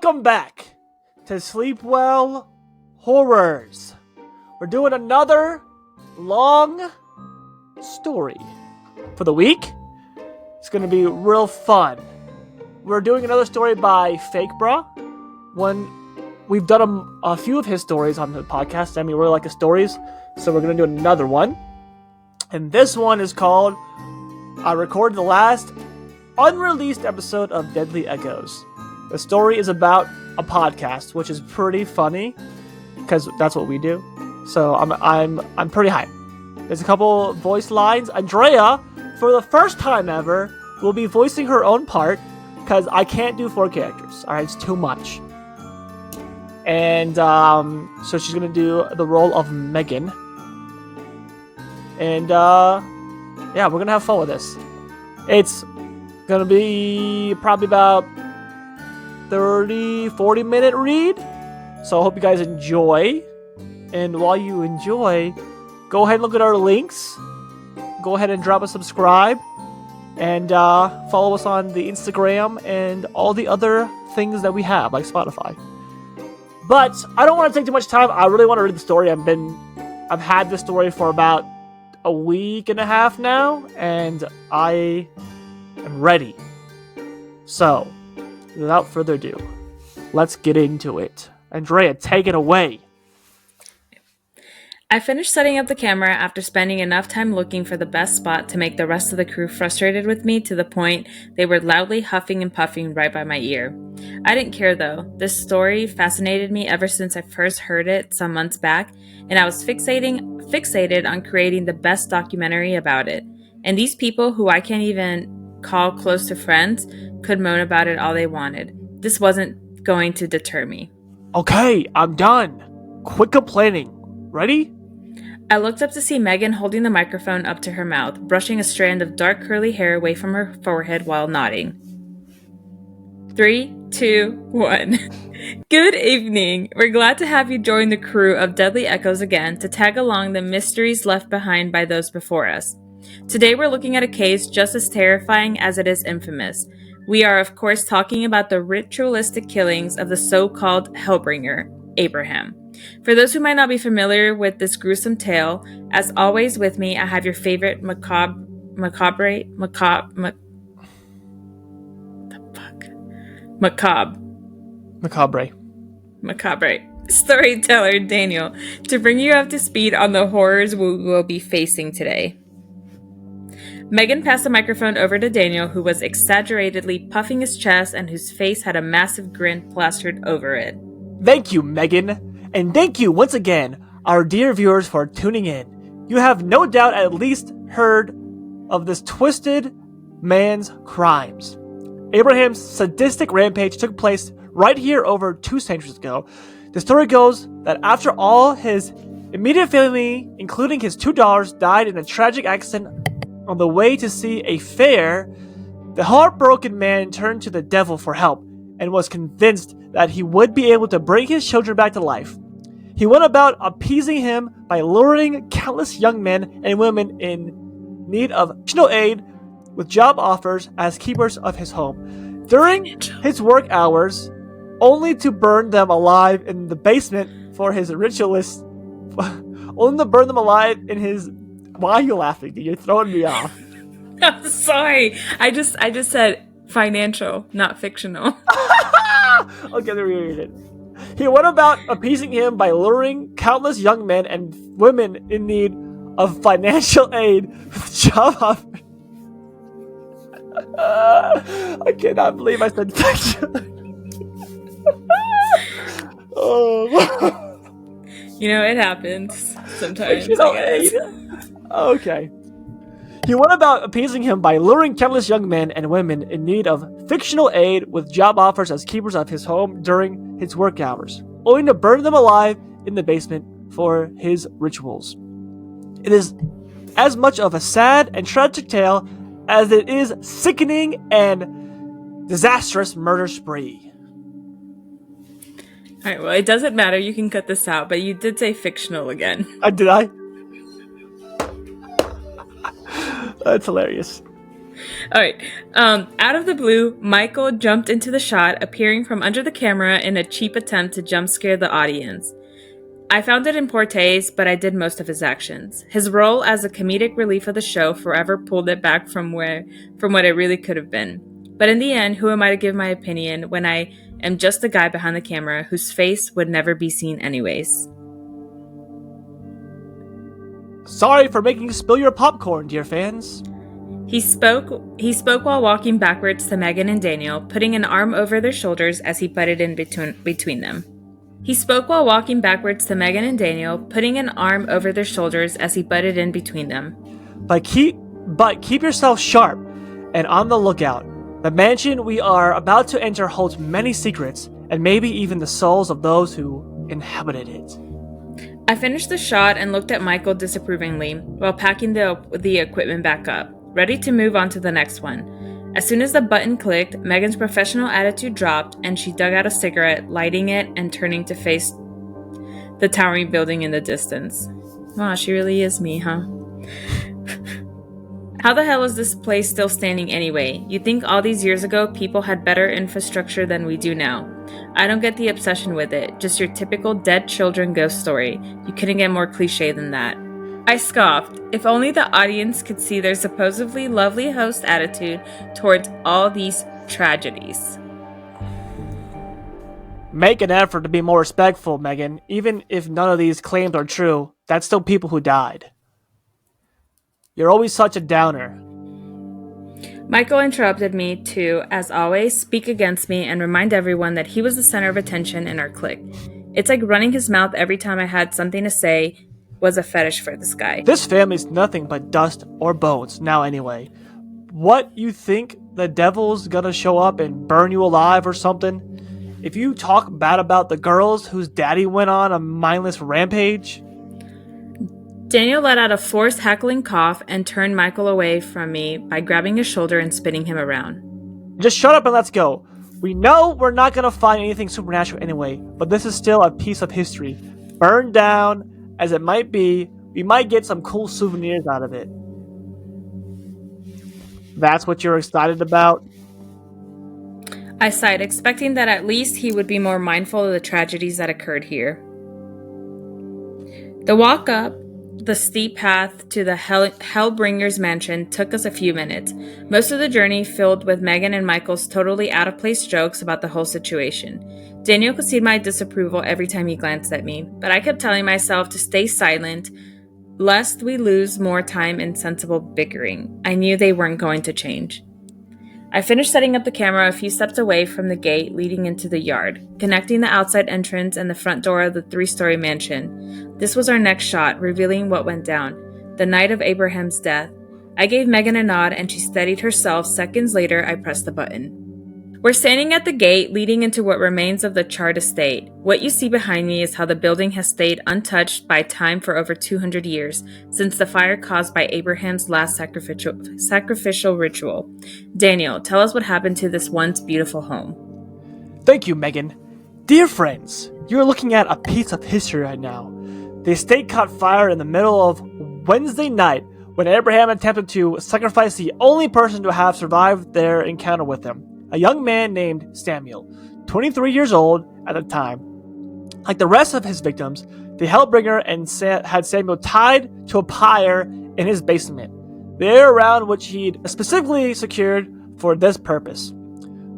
Welcome back to Sleep Well Horrors. We're doing another long story for the week. It's going to be real fun. We're doing another story by Fake Bra. We've done a few of his stories on the podcast. I mean, we really like his stories, so we're going to do another one. And this one is called I recorded the last unreleased episode of Deadly Echoes. The story is about a podcast, which is pretty funny because that's what we do. So I'm pretty hyped. There's a couple voice lines. Andrea, for the first time ever, will be voicing her own part because I can't do 4 characters. All right, it's too much. And so she's gonna do the role of Megan. And yeah, we're gonna have fun with this. It's gonna be probably about 30-40 minute read, so I hope you guys enjoy. And while you enjoy, go ahead and look at our links, go ahead and drop a subscribe, and follow us on the Instagram and all the other things that we have, like Spotify. But I don't want to take too much time. I really want to read the story. I've had this story for about a week and a half now, and I am ready. So without further ado, let's get into it. Andrea, take it away. I finished setting up the camera after spending enough time looking for the best spot to make the rest of the crew frustrated with me to the point they were loudly huffing and puffing right by my ear. I didn't care though. This story fascinated me ever since I first heard it some months back, and I was fixated on creating the best documentary about it. And these people, who I can't even call close to friends, could moan about it all they wanted. This wasn't going to deter me. Okay, I'm done. Quit complaining. Ready? I looked up to see Megan holding the microphone up to her mouth, brushing a strand of dark curly hair away from her forehead while nodding. 3, 2, 1. Good evening. We're glad to have you join the crew of Deadly Echoes again to tag along the mysteries left behind by those before us. Today we're looking at a case just as terrifying as it is infamous. We are, of course, talking about the ritualistic killings of the so-called Hellbringer, Abraham. For those who might not be familiar with this gruesome tale, as always with me, I have your favorite macabre storyteller, Daniel, to bring you up to speed on the horrors we will be facing today. Megan passed the microphone over to Daniel, who was exaggeratedly puffing his chest and whose face had a massive grin plastered over it. Thank you, Megan. And thank you once again, our dear viewers, for tuning in. You have no doubt at least heard of this twisted man's crimes. Abraham's sadistic rampage took place right here over 2 centuries ago. The story goes that after all his immediate family, including his 2 daughters, died in a tragic accident on the way to see a fair, the heartbroken man turned to the devil for help and was convinced that he would be able to bring his children back to life. He went about appeasing him by luring countless young men and women in need of additional aid with job offers as keepers of his home during his work hours, only to burn them alive in the basement for his ritualist. Only to burn them alive in his. Why are you laughing? You're throwing me off. I'm sorry. I just said financial, not fictional. Okay, let me read it. He went about appeasing him by luring countless young men and women in need of financial aid with job offers. I cannot believe I said fictional. Oh. You know, it happens sometimes. Okay. He went about appeasing him by luring countless young men and women in need of fictional aid with job offers as keepers of his home during his work hours, only to burn them alive in the basement for his rituals. It is as much of a sad and tragic tale as it is sickening and disastrous murder spree. Alright, well, it doesn't matter. You can cut this out, but you did say fictional again. Did I? That's hilarious. All right. Out of the blue, Michael jumped into the shot, appearing from under the camera in a cheap attempt to jump scare the audience. I found it in poor taste, but I did most of his actions. His role as a comedic relief of the show forever pulled it back from what it really could have been. But in the end, who am I to give my opinion when I am just the guy behind the camera whose face would never be seen anyways? Sorry for making you spill your popcorn, dear fans. He spoke while walking backwards to Megan and Daniel, putting an arm over their shoulders as he butted in between them. He spoke while walking backwards to Megan and Daniel, putting an arm over their shoulders as he butted in between them. But keep yourself sharp and on the lookout. The mansion we are about to enter holds many secrets, and maybe even the souls of those who inhabited it. I finished the shot and looked at Michael disapprovingly while packing the equipment back up, ready to move on to the next one. As soon as the button clicked, Megan's professional attitude dropped and she dug out a cigarette, lighting it and turning to face the towering building in the distance. Wow, she really is me, huh? How the hell is this place still standing anyway? You'd think all these years ago people had better infrastructure than we do now. I don't get the obsession with it, just your typical dead children ghost story. You couldn't get more cliche than that. I scoffed. If only the audience could see their supposedly lovely host attitude towards all these tragedies. Make an effort to be more respectful, Megan. Even if none of these claims are true, that's still people who died. You're always such a downer. Michael interrupted me to, as always, speak against me and remind everyone that he was the center of attention in our clique. It's like running his mouth every time I had something to say was a fetish for this guy. This family's nothing but dust or bones now anyway. What, you think the devil's gonna show up and burn you alive or something? If you talk bad about the girls whose daddy went on a mindless rampage? Daniel let out a forced hackling cough and turned Michael away from me by grabbing his shoulder and spinning him around. Just shut up and let's go. We know we're not gonna find anything supernatural anyway, but this is still a piece of history. Burned down as it might be, we might get some cool souvenirs out of it. That's what you're excited about? I sighed, expecting that at least he would be more mindful of the tragedies that occurred here. The walk up the steep path to the Hellbringer's mansion took us a few minutes, most of the journey filled with Megan and Michael's totally out-of-place jokes about the whole situation. Daniel could see my disapproval every time he glanced at me, but I kept telling myself to stay silent, lest we lose more time in sensible bickering. I knew they weren't going to change. I finished setting up the camera a few steps away from the gate leading into the yard, connecting the outside entrance and the front door of the 3-story mansion. This was our next shot, revealing what went down, the night of Abraham's death. I gave Megan a nod and she steadied herself. Seconds later, I pressed the button. We're standing at the gate leading into what remains of the charred estate. What you see behind me is how the building has stayed untouched by time for over 200 years, since the fire caused by Abraham's last sacrificial ritual. Daniel, tell us what happened to this once beautiful home. Thank you, Megan. Dear friends, you're looking at a piece of history right now. The estate caught fire in the middle of Wednesday night when Abraham attempted to sacrifice the only person to have survived their encounter with him. A young man named Samuel, 23 years old at the time. Like the rest of his victims, the Hellbringer had Samuel tied to a pyre in his basement, the area around which he'd specifically secured for this purpose.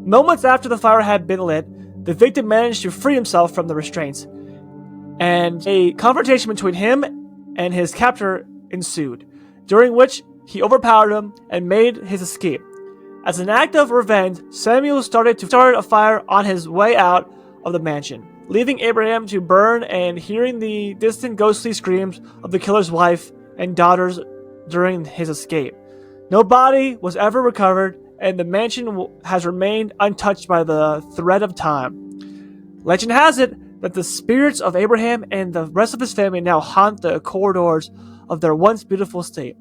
Moments after the fire had been lit, the victim managed to free himself from the restraints, and a confrontation between him and his captor ensued, during which he overpowered him and made his escape. As an act of revenge, Samuel started a fire on his way out of the mansion, leaving Abraham to burn and hearing the distant ghostly screams of the killer's wife and daughters during his escape. No body was ever recovered, and the mansion has remained untouched by the thread of time. Legend has it that the spirits of Abraham and the rest of his family now haunt the corridors of their once beautiful estate,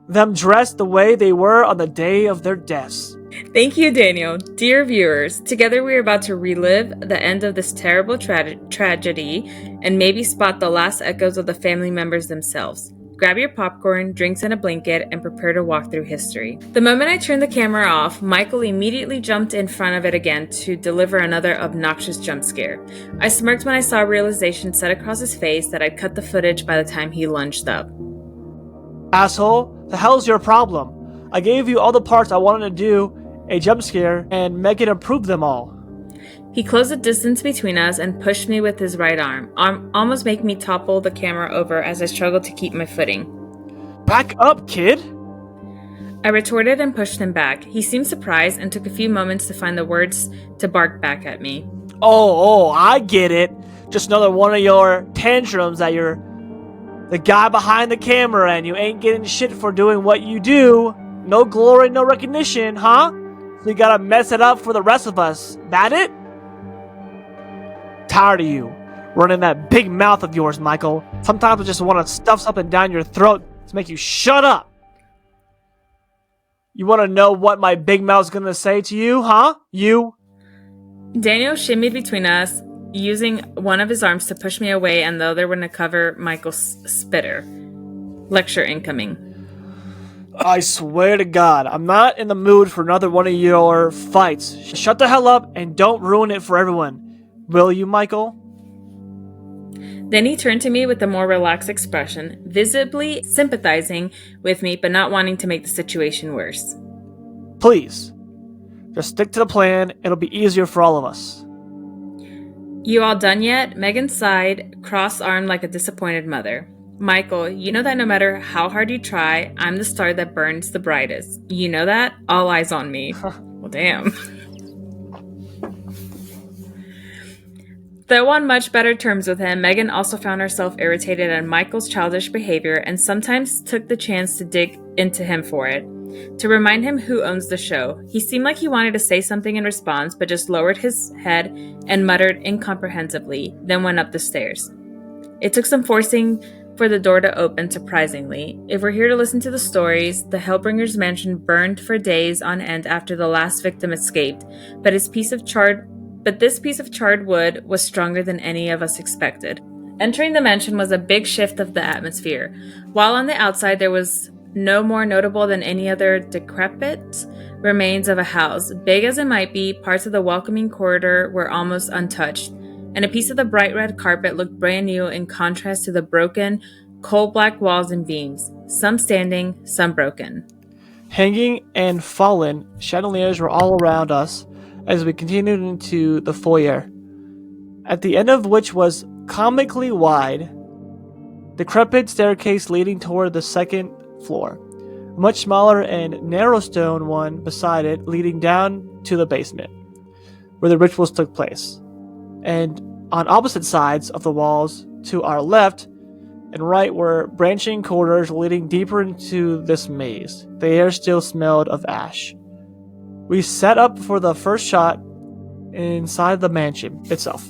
them dressed the way they were on the day of their deaths. Thank you, Daniel. Dear viewers, together we are about to relive the end of this terrible tragedy and maybe spot the last echoes of the family members themselves. Grab your popcorn, drinks, and a blanket, and prepare to walk through history. The moment I turned the camera off, Michael immediately jumped in front of it again to deliver another obnoxious jump scare. I smirked when I saw realization set across his face that I'd cut the footage by the time he lunged up. Asshole, the hell's your problem? I gave you all the parts I wanted to do a jump scare, and Megan approved them all. He closed the distance between us and pushed me with his right arm, almost making me topple the camera over as I struggled to keep my footing. Back up, kid! I retorted and pushed him back. He seemed surprised and took a few moments to find the words to bark back at me. Oh, I get it. Just another one of your tantrums that you're the guy behind the camera and you ain't getting shit for doing what you do. No glory, no recognition, huh? So you gotta mess it up for the rest of us. That it? Tired of you running that big mouth of yours, Michael. Sometimes I just want to stuff something down your throat to make you shut up. You want to know what my big mouth's gonna say to you, huh? You? Daniel shimmied between us, using one of his arms to push me away and the other one to cover Michael's spitter. Lecture incoming. I swear to God, I'm not in the mood for another one of your fights. Shut the hell up and don't ruin it for everyone. Will you, Michael? Then he turned to me with a more relaxed expression, visibly sympathizing with me but not wanting to make the situation worse. Please, just stick to the plan. It'll be easier for all of us. You all done yet? Megan sighed, cross-armed like a disappointed mother. Michael, you know that no matter how hard you try, I'm the star that burns the brightest. You know that? All eyes on me. Well, damn. Though on much better terms with him, Megan also found herself irritated at Michael's childish behavior and sometimes took the chance to dig into him for it. To remind him who owns the show. He seemed like he wanted to say something in response, but just lowered his head and muttered incomprehensibly, then went up the stairs. It took some forcing for the door to open, surprisingly. If we're here to listen to the stories, the Hellbringer's mansion burned for days on end after the last victim escaped, but this piece of charred wood was stronger than any of us expected. Entering the mansion was a big shift of the atmosphere. While on the outside there was no more notable than any other decrepit remains of a house, big as it might be, parts of the welcoming corridor were almost untouched, and a piece of the bright red carpet looked brand new in contrast to the broken, coal-black walls and beams, some standing, some broken. Hanging and fallen chandeliers were all around us as we continued into the foyer, at the end of which was comically wide, decrepit staircase leading toward the second floor, a much smaller and narrow stone one beside it leading down to the basement, where the rituals took place. And on opposite sides of the walls to our left and right were branching corridors leading deeper into this maze. The air still smelled of ash. We set up for the first shot inside the mansion itself.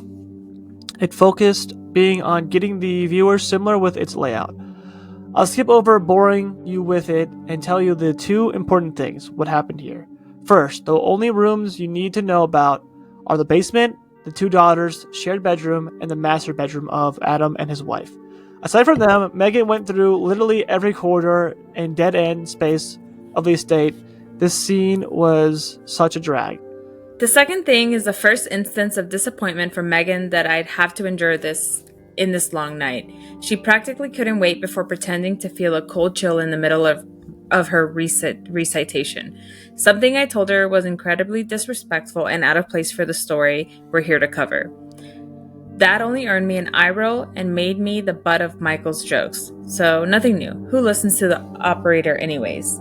It focused being on getting the viewer similar with its layout. I'll skip over boring you with it and tell you the two important things, what happened here. First, the only rooms you need to know about are the basement, the two daughters' shared bedroom, and the master bedroom of Adam and his wife. Aside from them, Megan went through literally every corridor and dead-end space of the estate. This scene was such a drag. The second thing is the first instance of disappointment from Megan that I'd have to endure this long night. She practically couldn't wait before pretending to feel a cold chill in the middle of her recitation. Something I told her was incredibly disrespectful and out of place for the story we're here to cover. That only earned me an eye roll and made me the butt of Michael's jokes. So nothing new. Who listens to the operator anyways?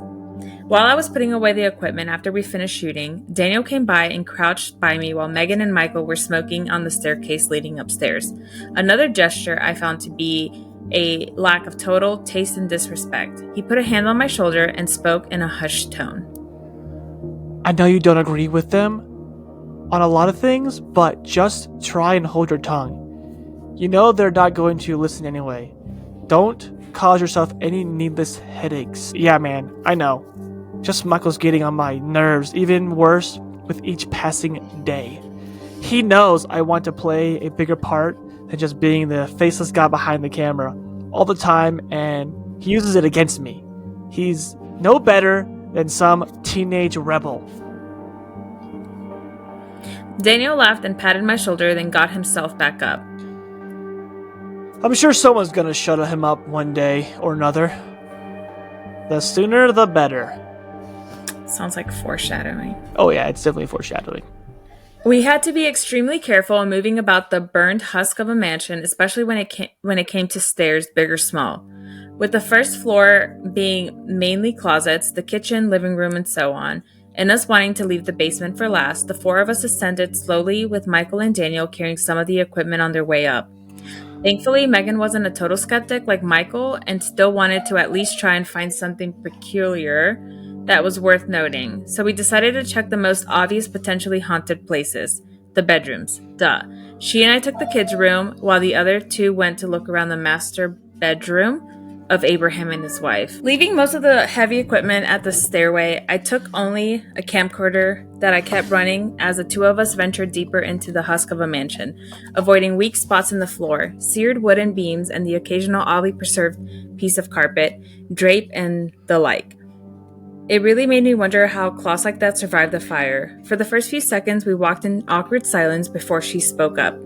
While I was putting away the equipment after we finished shooting, Daniel came by and crouched by me while Megan and Michael were smoking on the staircase leading upstairs. Another gesture I found to be a lack of total taste and disrespect. He put a hand on my shoulder and spoke in a hushed tone. I know you don't agree with them on a lot of things, but just try and hold your tongue. You know they're not going to listen anyway. Don't cause yourself any needless headaches. Yeah, man, I know. Just Michael's getting on my nerves, even worse with each passing day. He knows I want to play a bigger part than just being the faceless guy behind the camera all the time, and He uses it against me. He's no better than some teenage rebel. Daniel laughed and patted my shoulder, then got himself back up. I'm sure someone's gonna shut him up one day or another. The sooner the better. Sounds like foreshadowing. Oh yeah, it's definitely foreshadowing. We had to be extremely careful in moving about the burned husk of a mansion, especially when it came to stairs, big or small. With the first floor being mainly closets, the kitchen, living room, and so on, and us wanting to leave the basement for last, the four of us ascended slowly with Michael and Daniel carrying some of the equipment on their way up. Thankfully, Megan wasn't a total skeptic like Michael and still wanted to at least try and find something peculiar that was worth noting. So we decided to check the most obvious potentially haunted places. The bedrooms. Duh. She and I took the kids' room, while the other two went to look around the master bedroom of Abraham and his wife. Leaving most of the heavy equipment at the stairway, I took only a camcorder that I kept running as the two of us ventured deeper into the husk of a mansion, avoiding weak spots in the floor, seared wooden beams, and the occasional oddly preserved piece of carpet, drape, and the like. It really made me wonder how cloths like that survived the fire. For the first few seconds, we walked in awkward silence before she spoke up.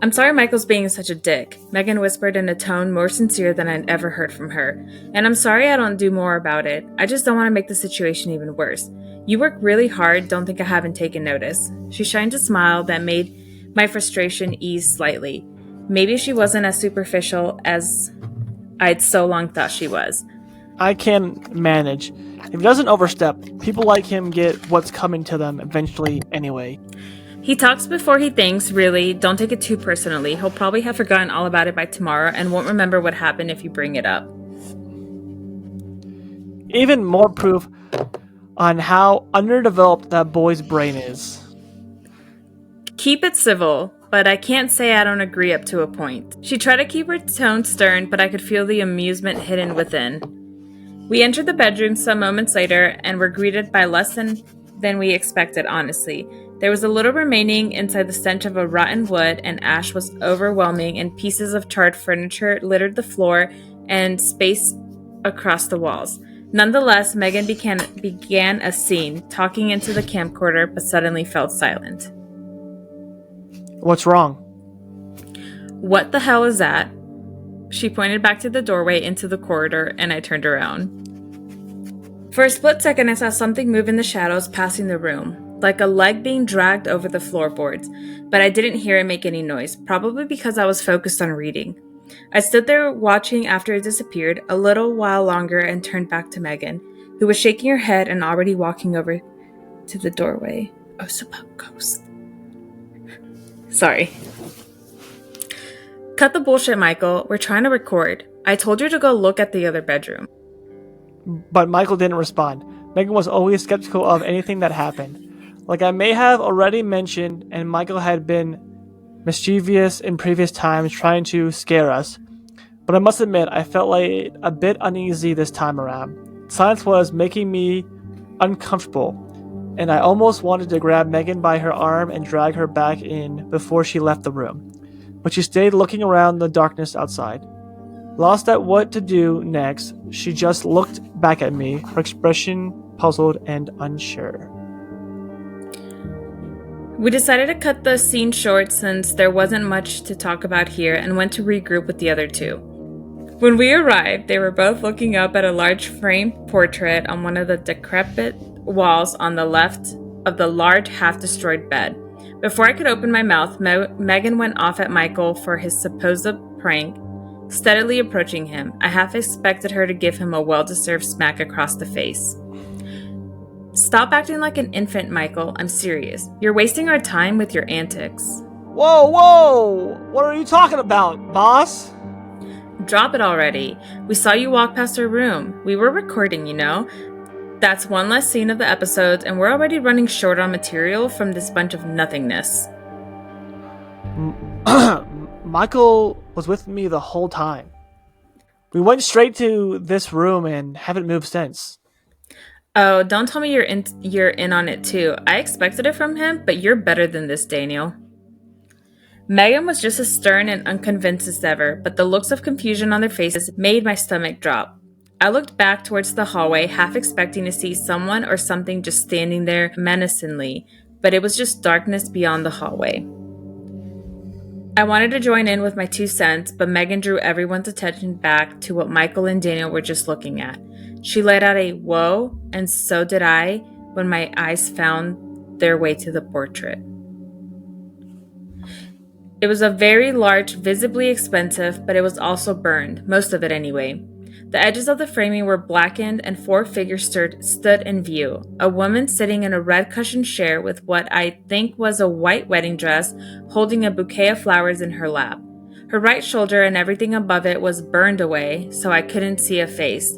I'm sorry Michael's being such a dick, Megan whispered in a tone more sincere than I'd ever heard from her. And I'm sorry I don't do more about it. I just don't want to make the situation even worse. You work really hard, don't think I haven't taken notice. She shined a smile that made my frustration ease slightly. Maybe she wasn't as superficial as I'd so long thought she was. I can manage. If he doesn't overstep, people like him get what's coming to them eventually anyway. He talks before he thinks, really. Don't take it too personally. He'll probably have forgotten all about it by tomorrow and won't remember what happened if you bring it up. Even more proof on how underdeveloped that boy's brain is. Keep it civil, but I can't say I don't agree up to a point. She tried to keep her tone stern, but I could feel the amusement hidden within. We entered the bedroom some moments later and were greeted by less than we expected, honestly. There was a little remaining inside. The stench of a rotten wood and ash was overwhelming, and pieces of charred furniture littered the floor and space across the walls. Nonetheless, Megan began a scene, talking into the camcorder, but suddenly fell silent. What's wrong? What the hell is that? She pointed back to the doorway into the corridor, and I turned around. For a split second, I saw something move in the shadows passing the room, like a leg being dragged over the floorboards, but I didn't hear it make any noise, probably because I was focused on reading. I stood there watching after it disappeared a little while longer and turned back to Megan, who was shaking her head and already walking over to the doorway. Oh, so about ghosts. Sorry. Cut the bullshit, Michael. We're trying to record. I told you to go look at the other bedroom. But Michael didn't respond. Megan was always skeptical of anything that happened. Like I may have already mentioned, and Michael had been mischievous in previous times trying to scare us. But I must admit, I felt like a bit uneasy this time around. Silence was making me uncomfortable, and I almost wanted to grab Megan by her arm and drag her back in before she left the room. But she stayed looking around the darkness outside. Lost at what to do next, she just looked back at me, her expression puzzled and unsure. We decided to cut the scene short since there wasn't much to talk about here and went to regroup with the other two. When we arrived, they were both looking up at a large framed portrait on one of the decrepit walls on the left of the large half-destroyed bed. Before I could open my mouth, Megan went off at Michael for his supposed prank, steadily approaching him. I half expected her to give him a well-deserved smack across the face. Stop acting like an infant, Michael. I'm serious. You're wasting our time with your antics. Whoa! What are you talking about, boss? Drop it already. We saw you walk past our room. We were recording, you know. That's one less scene of the episode, and we're already running short on material from this bunch of nothingness. Michael was with me the whole time. We went straight to this room and haven't moved since. Oh, don't tell me you're in on it too. I expected it from him, but you're better than this, Daniel. Megan was just as stern and unconvinced as ever, but the looks of confusion on their faces made my stomach drop. I looked back towards the hallway, half expecting to see someone or something just standing there menacingly, but it was just darkness beyond the hallway. I wanted to join in with my 2 cents, but Megan drew everyone's attention back to what Michael and Daniel were just looking at. She let out a whoa, and so did I when my eyes found their way to the portrait. It was a very large, visibly expensive, but it was also burned, most of it anyway. The edges of the framing were blackened and 4 figures stood in view. A woman sitting in a red cushioned chair with what I think was a white wedding dress, holding a bouquet of flowers in her lap. Her right shoulder and everything above it was burned away, so I couldn't see a face.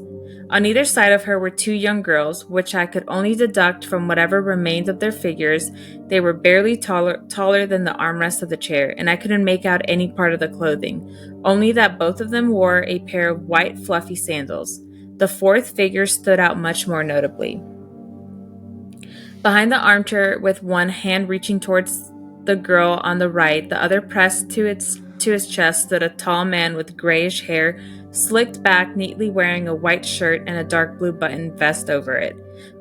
On either side of her were 2 young girls, which I could only deduct from whatever remained of their figures. They were barely taller than the armrest of the chair, and I couldn't make out any part of the clothing, only that both of them wore a pair of white fluffy sandals. The 4th figure stood out much more notably. Behind the armchair, with one hand reaching towards the girl on the right, the other pressed to his chest, stood a tall man with grayish hair, slicked back, neatly wearing a white shirt and a dark blue button vest over it.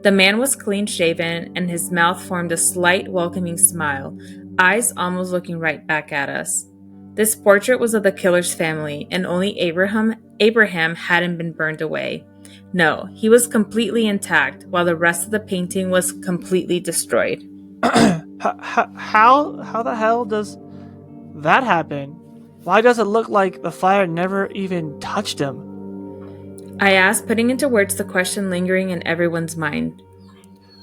The man was clean-shaven, and his mouth formed a slight, welcoming smile, eyes almost looking right back at us. This portrait was of the killer's family, and only Abraham hadn't been burned away. No, he was completely intact, while the rest of the painting was completely destroyed. How the hell does that happen? Why does it look like the fire never even touched him? I asked, putting into words the question lingering in everyone's mind.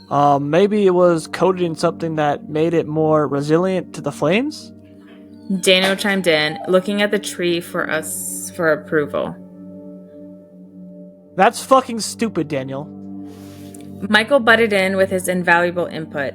Maybe it was coated in something that made it more resilient to the flames? Daniel chimed in, looking at the tree for approval. That's fucking stupid, Daniel. Michael butted in with his invaluable input.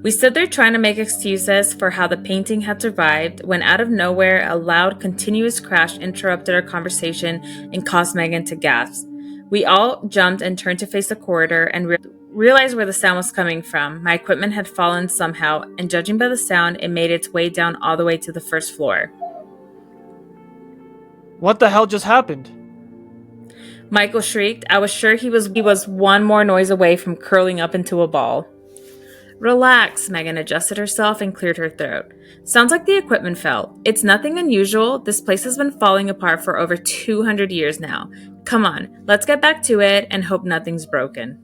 We stood there trying to make excuses for how the painting had survived when out of nowhere a loud, continuous crash interrupted our conversation and caused Megan to gasp. We all jumped and turned to face the corridor and realized where the sound was coming from. My equipment had fallen somehow, and judging by the sound, it made its way down all the way to the first floor. What the hell just happened? Michael shrieked. I was sure he was one more noise away from curling up into a ball. Relax, Megan adjusted herself and cleared her throat. Sounds like the equipment fell. It's nothing unusual. This place has been falling apart for over 200 years now. Come on, let's get back to it and hope nothing's broken.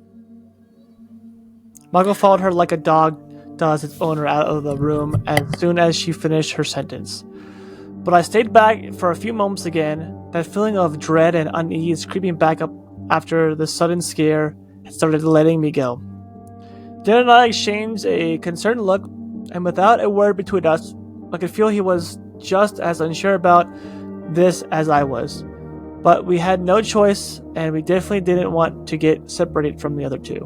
Michael followed her like a dog does its owner out of the room as soon as she finished her sentence. But I stayed back for a few moments again, that feeling of dread and unease creeping back up after the sudden scare had started letting me go. Dan and I exchanged a concerned look, and without a word between us, I could feel he was just as unsure about this as I was. But we had no choice, and we definitely didn't want to get separated from the other two.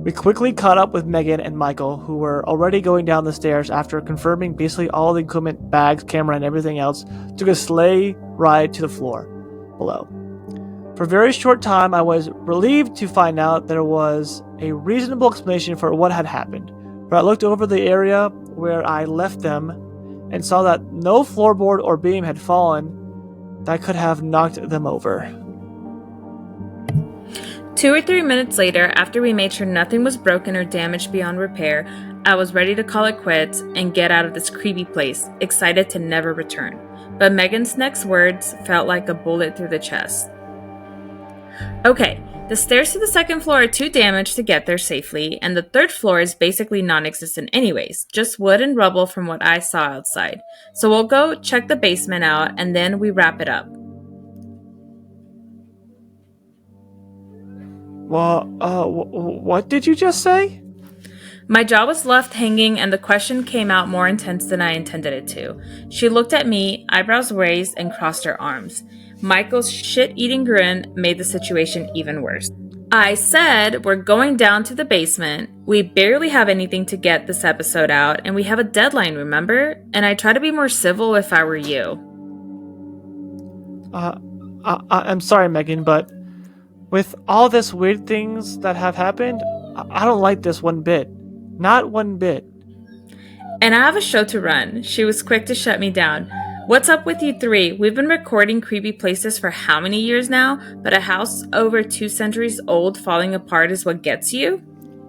We quickly caught up with Megan and Michael, who were already going down the stairs after confirming basically all the equipment, bags, camera, and everything else, took a sleigh ride to the floor below. For a very short time, I was relieved to find out there was a reasonable explanation for what had happened, but I looked over the area where I left them and saw that no floorboard or beam had fallen that could have knocked them over. 2 or 3 minutes later, after we made sure nothing was broken or damaged beyond repair, I was ready to call it quits and get out of this creepy place, excited to never return. But Megan's next words felt like a bullet through the chest. Okay, the stairs to the second floor are too damaged to get there safely, and the third floor is basically non-existent anyways, just wood and rubble from what I saw outside. So we'll go check the basement out, and then we wrap it up. Well, what did you just say? My jaw was left hanging, and the question came out more intense than I intended it to. She looked at me, eyebrows raised, and crossed her arms. Michael's shit-eating grin made the situation even worse. I said, we're going down to the basement. We barely have anything to get this episode out, and we have a deadline, remember? And I try to be more civil if I were you. I'm sorry, Megan, but with all this weird things that have happened, I don't like this one bit. Not one bit. And I have a show to run. She was quick to shut me down. What's up with you three? We've been recording creepy places for how many years now? But a house over 2 centuries old falling apart is what gets you?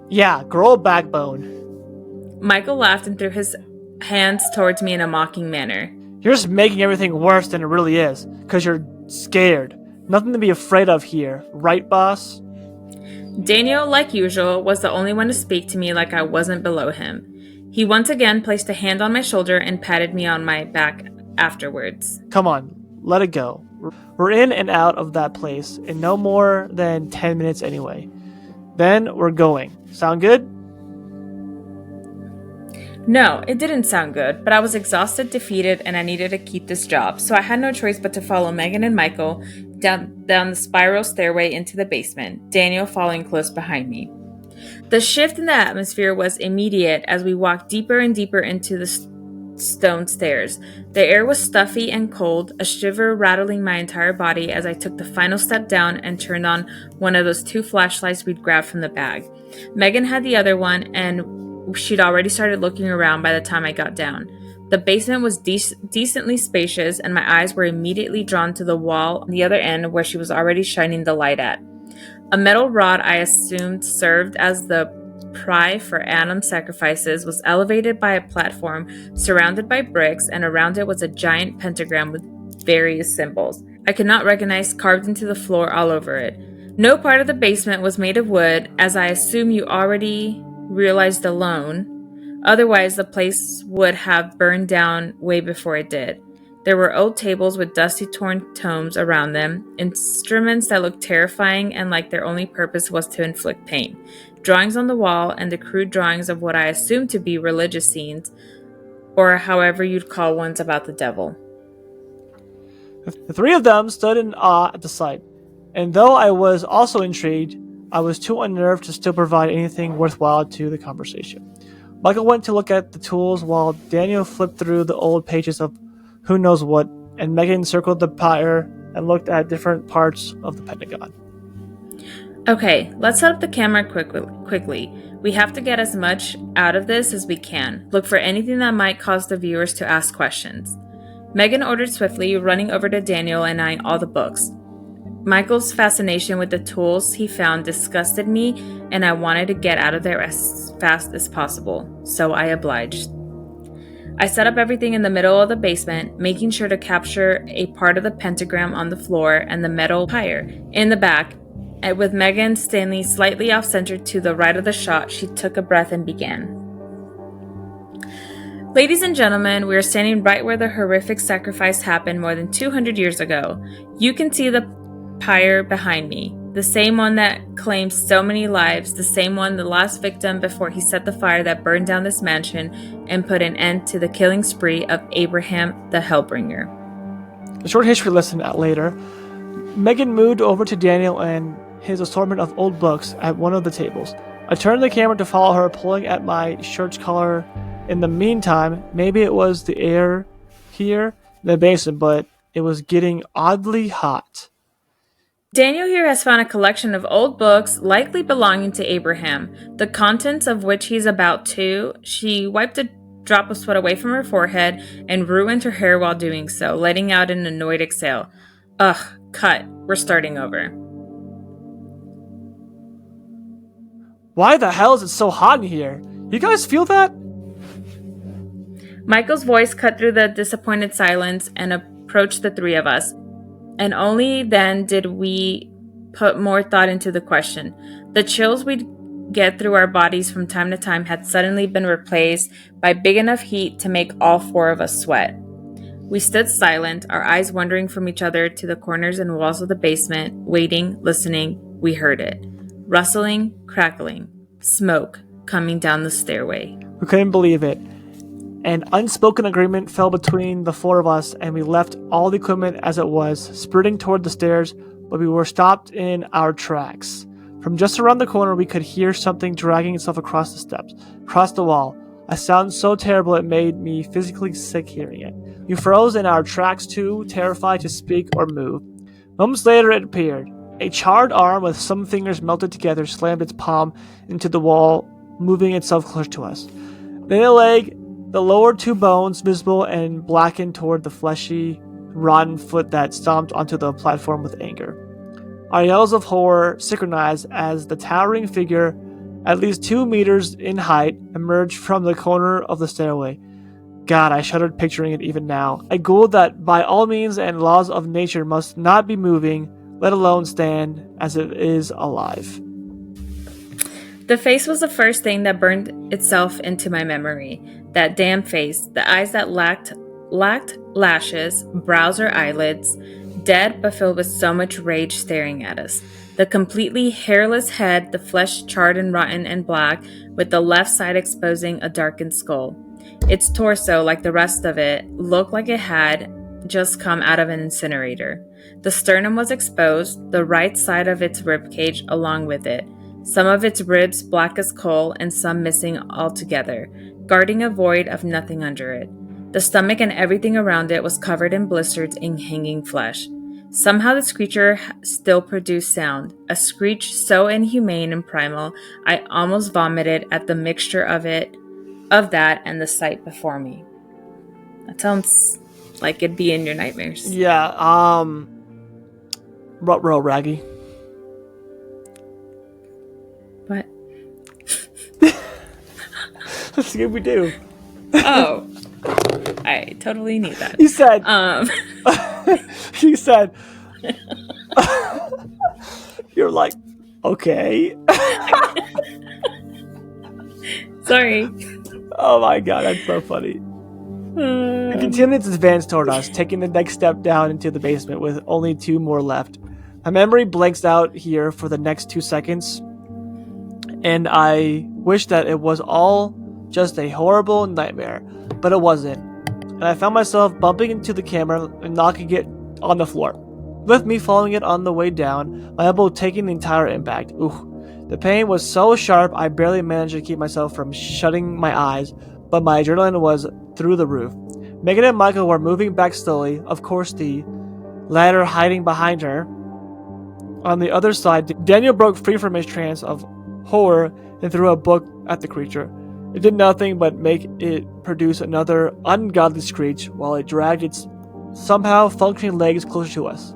Yeah, grow a backbone. Michael laughed and threw his hands towards me in a mocking manner. You're just making everything worse than it really is, because you're scared. Nothing to be afraid of here, right, boss? Daniel, like usual, was the only one to speak to me like I wasn't below him. He once again placed a hand on my shoulder and patted me on my back afterwards. Come on, let it go. We're in and out of that place in no more than 10 minutes anyway. Then we're going. Sound good? No, it didn't sound good, but I was exhausted, defeated, and I needed to keep this job, so I had no choice but to follow Megan and Michael down the spiral stairway into the basement, Daniel following close behind me. The shift in the atmosphere was immediate as we walked deeper and deeper into the stone stairs. The air was stuffy and cold, a shiver rattling my entire body as I took the final step down and turned on one of those 2 flashlights we'd grabbed from the bag. Megan had the other one, and she'd already started looking around by the time I got down. The basement was decently spacious, and my eyes were immediately drawn to the wall on the other end where she was already shining the light at. A metal rod I assumed served as the pry for animal sacrifices was elevated by a platform surrounded by bricks, and around it was a giant pentagram with various symbols I could not recognize carved into the floor all over it. No part of the basement was made of wood, as I assume you already realized alone. Otherwise, the place would have burned down way before it did. There were old tables with dusty, torn tomes around them, instruments that looked terrifying and like their only purpose was to inflict pain, drawings on the wall, and the crude drawings of what I assumed to be religious scenes, or however you'd call ones about the devil. The 3 of them stood in awe at the sight, and though I was also intrigued, I was too unnerved to still provide anything worthwhile to the conversation. Michael went to look at the tools while Daniel flipped through the old pages of who knows what, and Megan circled the pyre and looked at different parts of the Pentagon. Okay, let's set up the camera quickly. We have to get as much out of this as we can. Look for anything that might cause the viewers to ask questions. Megan ordered swiftly, running over to Daniel and eyeing all the books. Michael's fascination with the tools he found disgusted me, and I wanted to get out of there as fast as possible, so I obliged. I set up everything in the middle of the basement, making sure to capture a part of the pentagram on the floor and the metal pyre in the back. And with Megan standing slightly off-center to the right of the shot, she took a breath and began. Ladies and gentlemen, we are standing right where the horrific sacrifice happened more than 200 years ago. You can see the pyre behind me, the same one that claimed so many lives, the same one, the last victim before he set the fire that burned down this mansion and put an end to the killing spree of Abraham the Hellbringer. A short history lesson later, Megan moved over to Daniel and his assortment of old books at one of the tables. I turned the camera to follow her, pulling at my shirt's collar. In the meantime, maybe it was the air here in the basement, but it was getting oddly hot. Daniel here has found a collection of old books, likely belonging to Abraham, the contents of which he's about to. She wiped a drop of sweat away from her forehead and ruined her hair while doing so, letting out an annoyed exhale. Ugh, cut. We're starting over. Why the hell is it so hot in here? You guys feel that? Michael's voice cut through the disappointed silence and approached the 3 of us. And only then did we put more thought into the question. The chills we'd get through our bodies from time to time had suddenly been replaced by big enough heat to make all 4 of us sweat. We stood silent, our eyes wandering from each other to the corners and walls of the basement, waiting, listening. We heard it. Rustling, crackling, smoke coming down the stairway. We couldn't believe it. An unspoken agreement fell between the 4 of us, and we left all the equipment as it was, sprinting toward the stairs, but we were stopped in our tracks. From just around the corner, we could hear something dragging itself across the steps, across the wall. A sound so terrible it made me physically sick hearing it. We froze in our tracks too, terrified to speak or move. Moments later it appeared. A charred arm with some fingers melted together slammed its palm into the wall, moving itself closer to us. Then a leg the lower two bones visible and blackened toward the fleshy, rotten foot that stomped onto the platform with anger. Our yells of horror synchronized as the towering figure, at least 2 meters in height, emerged from the corner of the stairway. God, I shuddered picturing it even now. A ghoul that, by all means and laws of nature, must not be moving, let alone stand as it is alive. The face was the first thing that burned itself into my memory. That damn face, the eyes that lacked lashes, brows or eyelids, dead but filled with so much rage staring at us. The completely hairless head, the flesh charred and rotten and black, with the left side exposing a darkened skull. Its torso, like the rest of it, looked like it had just come out of an incinerator. The sternum was exposed, the right side of its ribcage along with it. Some of its ribs black as coal and some missing altogether, guarding a void of nothing under it. The stomach and everything around it was covered in blisters and hanging flesh. Somehow this creature still produced sound, a screech so inhumane and primal, I almost vomited at the mixture of that and the sight before me. That sounds like it'd be in your nightmares. Yeah, Ruh-roh, Raggy. What? Let's see what we do. Oh. I totally need that. You said... you said... You're like, okay. Sorry. Oh my god, that's so funny. It continued its advance toward us, taking the next step down into the basement with only 2 more left. My memory blanks out here for the next 2 seconds, and I wish that it was all just a horrible nightmare, but it wasn't. And I found myself bumping into the camera and knocking it on the floor, with me following it on the way down, my elbow taking the entire impact. Ooh. The pain was so sharp I barely managed to keep myself from shutting my eyes, but my adrenaline was through the roof. Megan and Michael were moving back slowly, of course the latter hiding behind her. On the other side, Daniel broke free from his trance of horror and threw a book at the creature. It did nothing but make it produce another ungodly screech while it dragged its somehow functioning legs closer to us.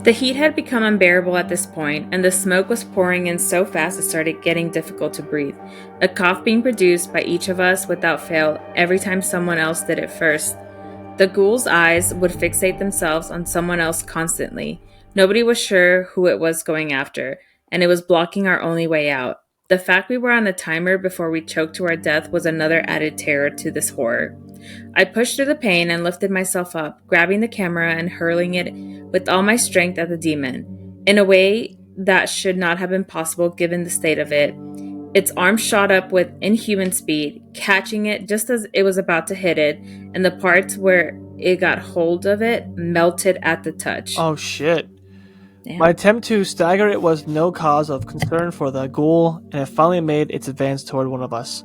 The heat had become unbearable at this point, and the smoke was pouring in so fast it started getting difficult to breathe. A cough being produced by each of us without fail every time someone else did it first. The ghoul's eyes would fixate themselves on someone else constantly. Nobody was sure who it was going after, and it was blocking our only way out. The fact we were on a timer before we choked to our death was another added terror to this horror. I pushed through the pain and lifted myself up, grabbing the camera and hurling it with all my strength at the demon. In a way that should not have been possible given the state of it. Its arm shot up with inhuman speed, catching it just as it was about to hit it, and the parts where it got hold of it melted at the touch. Oh shit. Damn. My attempt to stagger it was no cause of concern for the ghoul, and it finally made its advance toward one of us,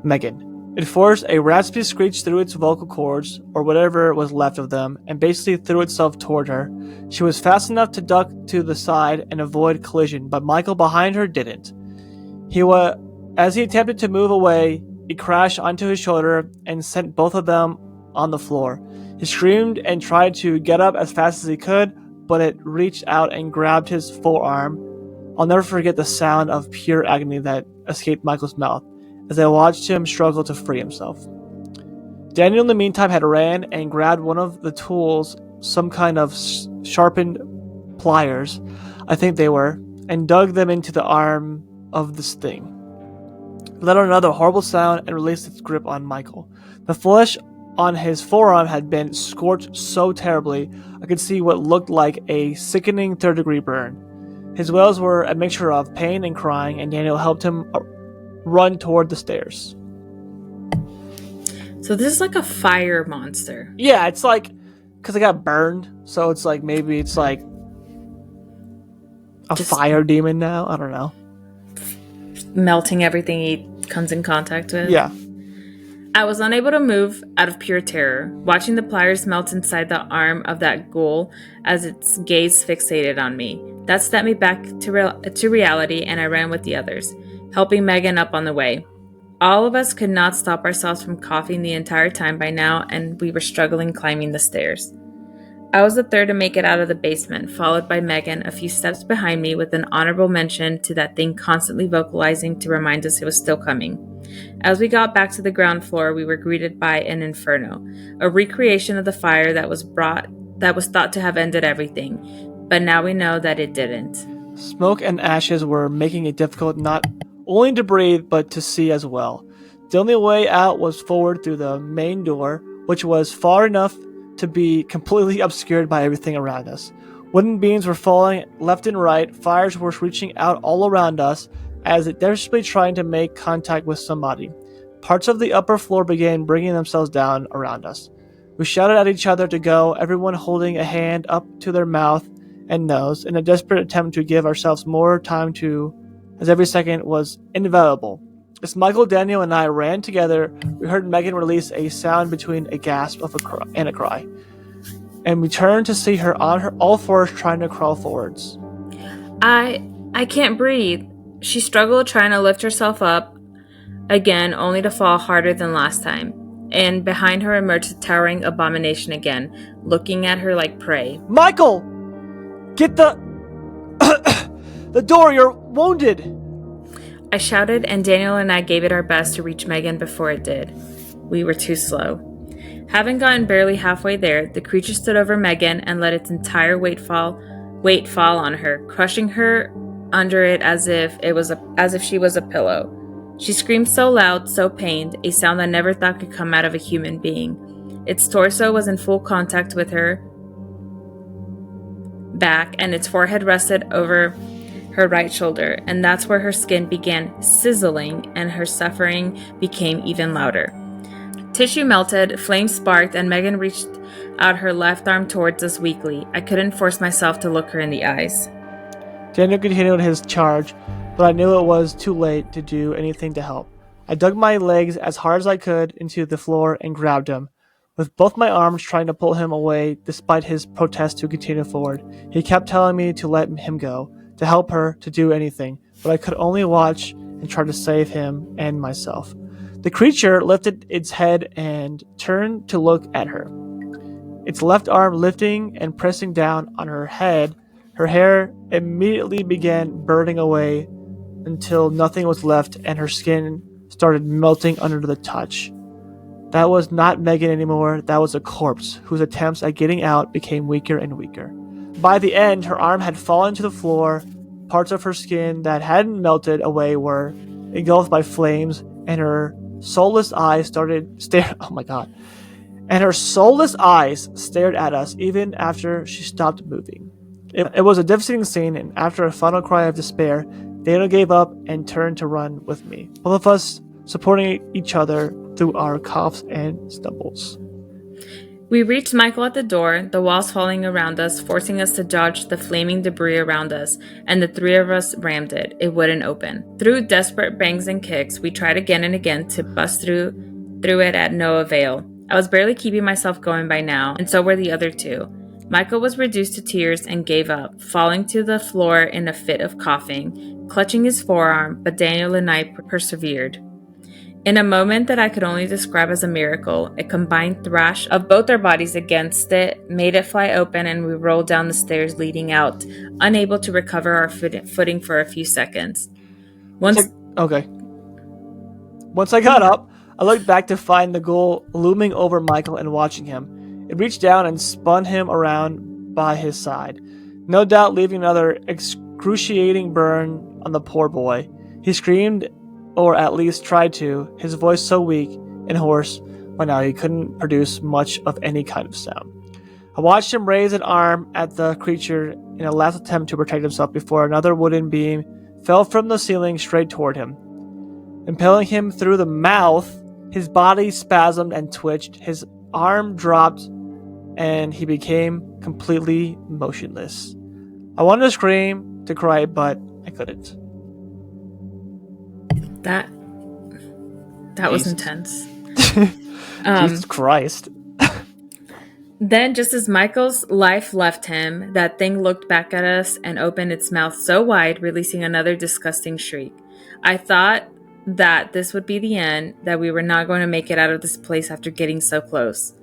Megan. It forced a raspy screech through its vocal cords, or whatever was left of them, and basically threw itself toward her. She was fast enough to duck to the side and avoid collision, but Michael behind her didn't. As he attempted to move away, it crashed onto his shoulder and sent both of them on the floor. He screamed and tried to get up as fast as he could, but it reached out and grabbed his forearm. I'll never forget the sound of pure agony that escaped Michael's mouth as I watched him struggle to free himself. Daniel in the meantime had ran and grabbed one of the tools, some kind of sharpened pliers, I think they were, and dug them into the arm of this thing. Let out another horrible sound and released its grip on Michael. The flesh on his forearm had been scorched so terribly I could see what looked like a sickening third-degree burn. His wails were a mixture of pain and crying, and Daniel helped him run toward the stairs. So this is like a fire monster. Yeah, it's like, because it got burned, so it's like, maybe it's like a fire demon now? I don't know. Melting everything he comes in contact with. Yeah. I was unable to move out of pure terror, watching the pliers melt inside the arm of that ghoul as its gaze fixated on me. That snapped me back to reality, and I ran with the others, helping Megan up on the way. All of us could not stop ourselves from coughing the entire time by now, and we were struggling climbing the stairs. I was the third to make it out of the basement, followed by Megan a few steps behind me with an honorable mention to that thing constantly vocalizing to remind us it was still coming. As we got back to the ground floor, we were greeted by an inferno, a recreation of the fire that was thought to have ended everything, but now we know that it didn't. Smoke and ashes were making it difficult not only to breathe but to see as well. The only way out was forward through the main door, which was far enough to be completely obscured by everything around us. Wooden beams were falling left and right, fires were reaching out all around us as if desperately trying to make contact with somebody. Parts of the upper floor began bringing themselves down around us. We shouted at each other to go, everyone holding a hand up to their mouth and nose in a desperate attempt to give ourselves more time to, as every second was invaluable. As Michael, Daniel, and I ran together, we heard Megan release a sound between a gasp and a cry. And we turned to see her on her all fours trying to crawl forwards. I can't breathe. She struggled trying to lift herself up again, only to fall harder than last time. And behind her emerged a towering abomination again, looking at her like prey. Michael! Get the the door, you're wounded! I shouted, and Daniel and I gave it our best to reach Megan before it did. We were too slow. Having gotten barely halfway there, the creature stood over Megan and let its entire weight fall on her, crushing her under it as if she was a pillow. She screamed so loud, so pained, a sound I never thought could come out of a human being. Its torso was in full contact with her back, and its forehead rested over her right shoulder, and that's where her skin began sizzling and her suffering became even louder. Tissue melted, flames sparked, and Megan reached out her left arm towards us weakly. I couldn't force myself to look her in the eyes. Daniel continued his charge, but I knew it was too late to do anything to help. I dug my legs as hard as I could into the floor and grabbed him, with both my arms trying to pull him away despite his protest to continue forward. He kept telling me to let him go, to help her, to do anything, but I could only watch and try to save him and myself. The creature lifted its head and turned to look at her, its left arm lifting and pressing down on her head. Her hair immediately began burning away until nothing was left and her skin started melting under the touch. That was not Megan anymore, that was a corpse whose attempts at getting out became weaker and weaker. By the end, her arm had fallen to the floor, parts of her skin that hadn't melted away were engulfed by flames, and her soulless eyes stared at us even after she stopped moving. It was a devastating scene, and after a final cry of despair, Daniel gave up and turned to run with me, both of us supporting each other through our coughs and stumbles. We reached Michael at the door, the walls falling around us, forcing us to dodge the flaming debris around us, and the three of us rammed it. It wouldn't open. Through desperate bangs and kicks, we tried again and again to bust through it at no avail. I was barely keeping myself going by now, and so were the other two. Michael was reduced to tears and gave up, falling to the floor in a fit of coughing, clutching his forearm, but Daniel and I persevered. In a moment that I could only describe as a miracle, a combined thrash of both our bodies against it made it fly open, and we rolled down the stairs leading out, unable to recover our footing for a few seconds. Once I got up, I looked back to find the ghoul looming over Michael and watching him. It reached down and spun him around by his side, no doubt leaving another excruciating burn on the poor boy. He screamed, or at least tried to, his voice so weak and hoarse by now he couldn't produce much of any kind of sound. I watched him raise an arm at the creature in a last attempt to protect himself before another wooden beam fell from the ceiling straight toward him. Impaling him through the mouth, his body spasmed and twitched, his arm dropped, and he became completely motionless. I wanted to scream, to cry, but I couldn't. That was intense. Jesus Christ. Then, just as Michael's life left him, that thing looked back at us and opened its mouth so wide, releasing another disgusting shriek. I thought that this would be the end, that we were not going to make it out of this place after getting so close.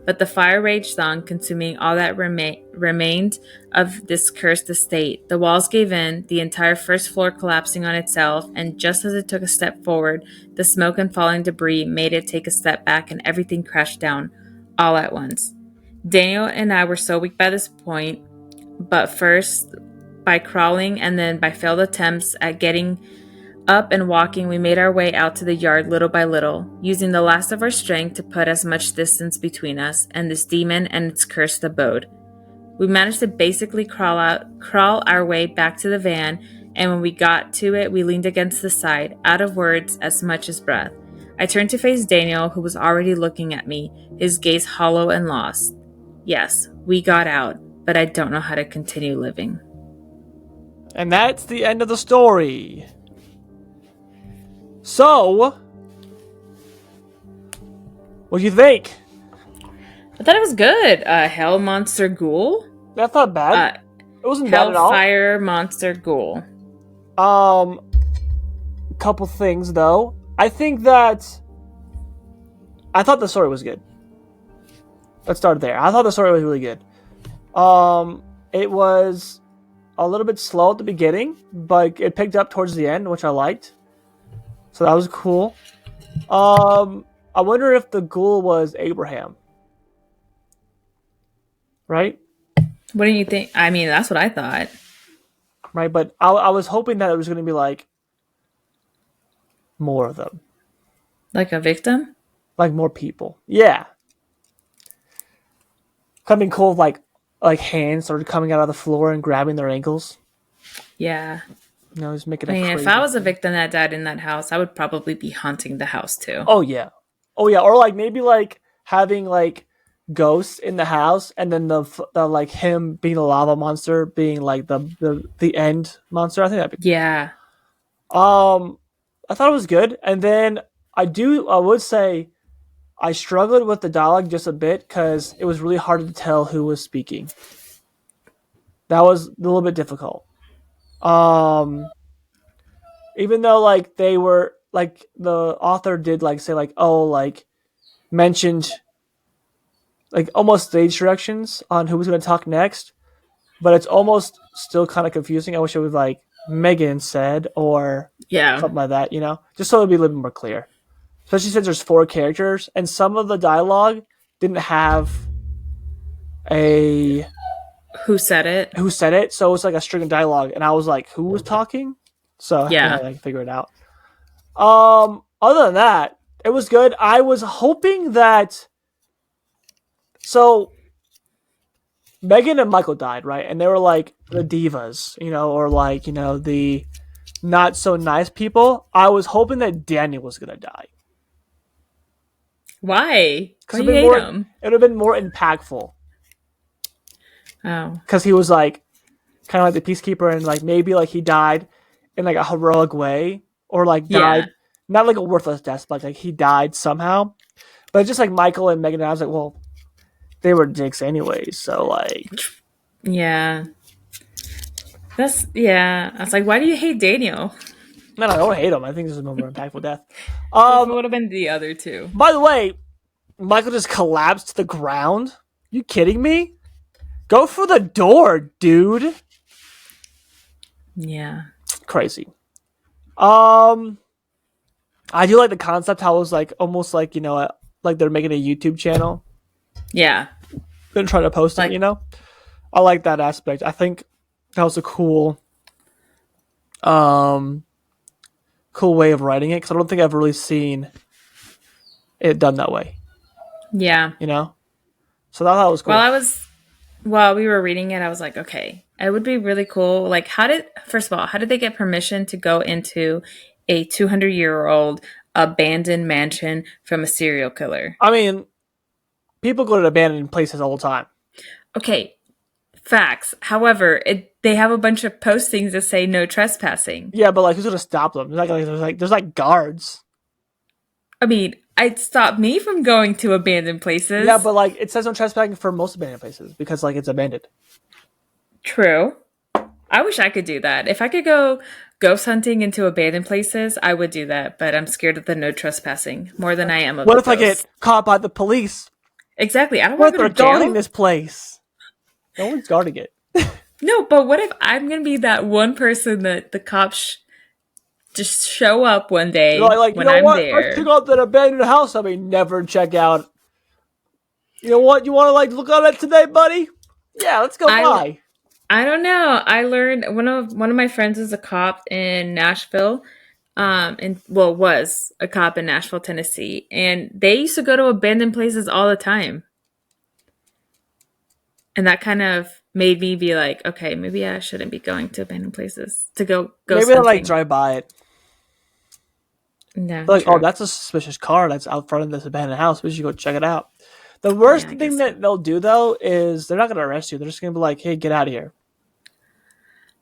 But the fire raged on, consuming all that remained of this cursed estate. The walls gave in, the entire first floor collapsing on itself, and just as it took a step forward, the smoke and falling debris made it take a step back and everything crashed down, all at once. Daniel and I were so weak by this point, but first by crawling and then by failed attempts at getting up and walking, we made our way out to the yard little by little, using the last of our strength to put as much distance between us and this demon and its cursed abode. We managed to basically crawl our way back to the van, and when we got to it, we leaned against the side, out of words as much as breath. I turned to face Daniel, who was already looking at me, his gaze hollow and lost. Yes, we got out, but I don't know how to continue living. And that's the end of the story. So, what do you think? I thought it was good. Hell Monster Ghoul? That's not bad. It wasn't bad at all. Hellfire Monster Ghoul. Couple things though. I thought the story was good. Let's start there. I thought the story was really good. It was a little bit slow at the beginning, but it picked up towards the end, which I liked. So that was cool. I wonder if the ghoul was Abraham. Right? What do you think? I mean, that's what I thought. Right, but I was hoping that it was going to be like more of them. Like a victim? Like more people. Yeah. Something cool, like hands started coming out of the floor and grabbing their ankles. Yeah. You know, just making. I mean, if I was a victim that died in that house, I would probably be haunting the house too. Oh yeah, or like maybe like having like ghosts in the house, and then the like him being a lava monster being like the end monster. I think that'd be. Yeah. I thought it was good, and then I would say I struggled with the dialogue just a bit because it was really hard to tell who was speaking. That was a little bit difficult. Even though like they were like the author did like say like mentioned like almost stage directions on who was going to talk next, but it's almost still kind of confusing. I wish it was like Megan said or something like that, you know, just so it'd be a little bit more clear. Especially since there's 4 characters and some of the dialogue didn't have a who said it, so it's like a string of dialogue, and I was like, who was talking? So yeah, I figure it out. Other than that, it was good. I was hoping that. So Megan and Michael died, right? And they were like the divas, you know, or like, you know, the not so nice people. I was hoping that Daniel was gonna die. Why? Why do you hate him? It would have been more impactful. Oh. Because he was like kind of like the peacekeeper, and like maybe like he died in like a heroic way, or like died not like a worthless death, but like he died somehow. But just like Michael and Megan, I was like, well, they were dicks anyways, so like yeah. I was like, why do you hate Daniel? No, I don't hate him. I think this is a more impactful death. It would have been the other two. By the way, Michael just collapsed to the ground. You kidding me? Go for the door, dude. Yeah. Crazy. I do like the concept how it was like almost like, you know, like they're making a YouTube channel. Yeah. Then trying to post it, you know? I like that aspect. I think that was a cool way of writing it, because I don't think I've really seen it done that way. Yeah. You know? So that was cool. While we were reading it, I was like, okay, it would be really cool. Like, first of all, how did they get permission to go into a 200-year-old abandoned mansion from a serial killer? I mean, people go to abandoned places all the time. Okay, facts. However, they have a bunch of postings that say no trespassing. Yeah, but like, who's gonna stop them? There's like guards. I mean, it stopped me from going to abandoned places. Yeah, but like it says no trespassing for most abandoned places because like it's abandoned. True. I wish I could do that. If I could go ghost hunting into abandoned places, I would do that. But I'm scared of the no trespassing more than I am of What the if I get ghosts. caught by the police? Exactly. I don't What want if to go they're to guarding jail. this place? No one's guarding it. No, but what if I'm going to be that one person that the cops just show up one You're day like, you when know I'm what? Let's check there? out that abandoned house. I mean, never check out. You know what? You want to like look at it today, buddy? Yeah, let's go I by. I don't know. I learned one of my friends is a cop in Nashville. And well, was a cop in Nashville, Tennessee, and they used to go to abandoned places all the time. And that kind of made me be like, okay, maybe I shouldn't be going to abandoned places to go Maybe ghost they'll like hunting. drive by it. No, They're like, oh, true. that's a suspicious car that's out front of this abandoned house. We should go check it out. The worst Yeah, I thing guess so. that they'll do though is they're not going to arrest you. They're just going to be like, hey, get out of here.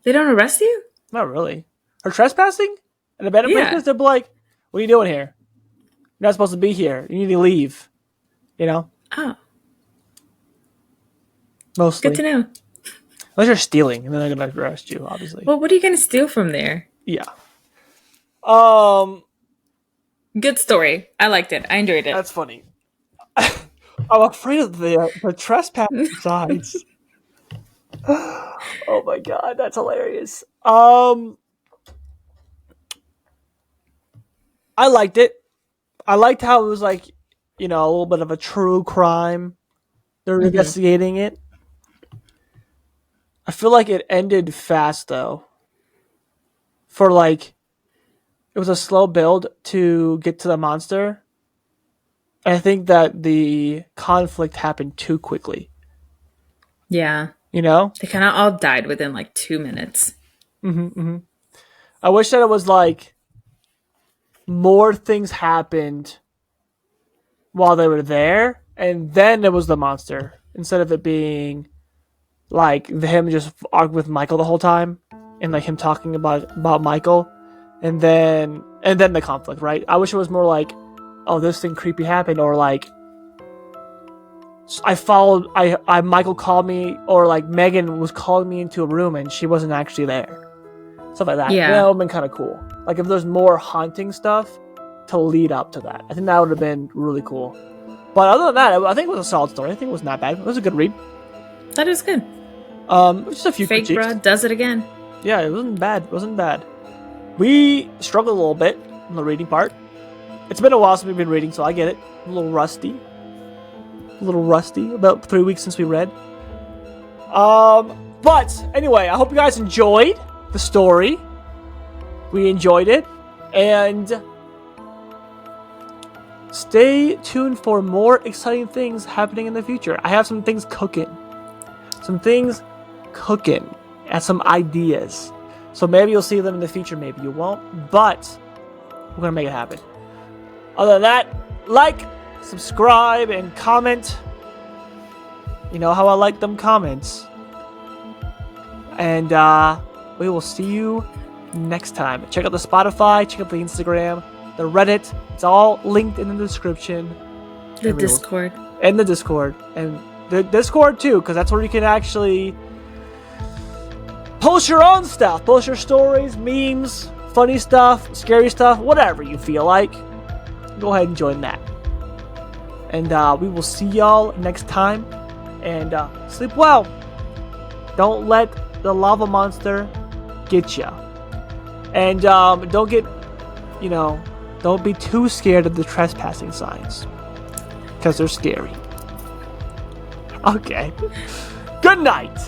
They don't arrest you? Not really. For trespassing and abandoned Yeah. places, they'll be like, what are you doing here? You're not supposed to be here. You need to leave. You know, Oh, good mostly. to know. Unless you're stealing, and then they're going to arrest you, obviously. Well, what are you going to steal from there? Yeah. Um, Good story. I liked it. I enjoyed it. that's funny. I'm afraid of the trespassing signs. Oh my god, that's hilarious. I liked it. I liked how it was like, a little bit of a true crime. They're Hmm. investigating it. I feel like it ended fast though. For like, it was a slow build to get to the monster. I think that the conflict happened too quickly. Yeah. You know? They kind of all died within like 2 minutes. I wish that it was like more things happened while they were there, and then it was the monster instead of it being like him just arguing with Michael the whole time, and like him talking about Michael, and then the conflict. Right? I wish it was more like, oh, this thing creepy happened, or like I followed. I Michael called me, or like Megan was calling me into a room and she wasn't actually there. Stuff like that. That Yeah. would have been kind of cool. Like if there's more haunting stuff to lead up to that. I think that would have been really cool. But other than that, I think it was a solid story. I think it was not bad. It was a good read. That is good. Just a few Fake critiques. bruh does it again. Yeah, it wasn't bad. It wasn't bad. We struggled a little bit on the reading part. It's been a while since we've been reading, so I get it. A little rusty. About 3 weeks since we read. But anyway, I hope you guys enjoyed the story. We enjoyed it, and stay tuned for more exciting things happening in the future. I have some things cooking. And some ideas. So maybe you'll see them in the future, maybe you won't, but we're gonna make it happen. Other than that, like, subscribe, and comment. You know how I like them comments. And we will see you next time. Check out the Spotify, check out the Instagram, the Reddit. It's all linked in the description. The Discord. And the Discord. And the Discord too, because that's where you can actually post your own stuff. Post your stories, memes, funny stuff, scary stuff, whatever you feel like. Go ahead and join that. And we will see y'all next time. And sleep well. Don't let the lava monster get ya. And don't be too scared of the trespassing signs. Because they're scary. Okay. Good night.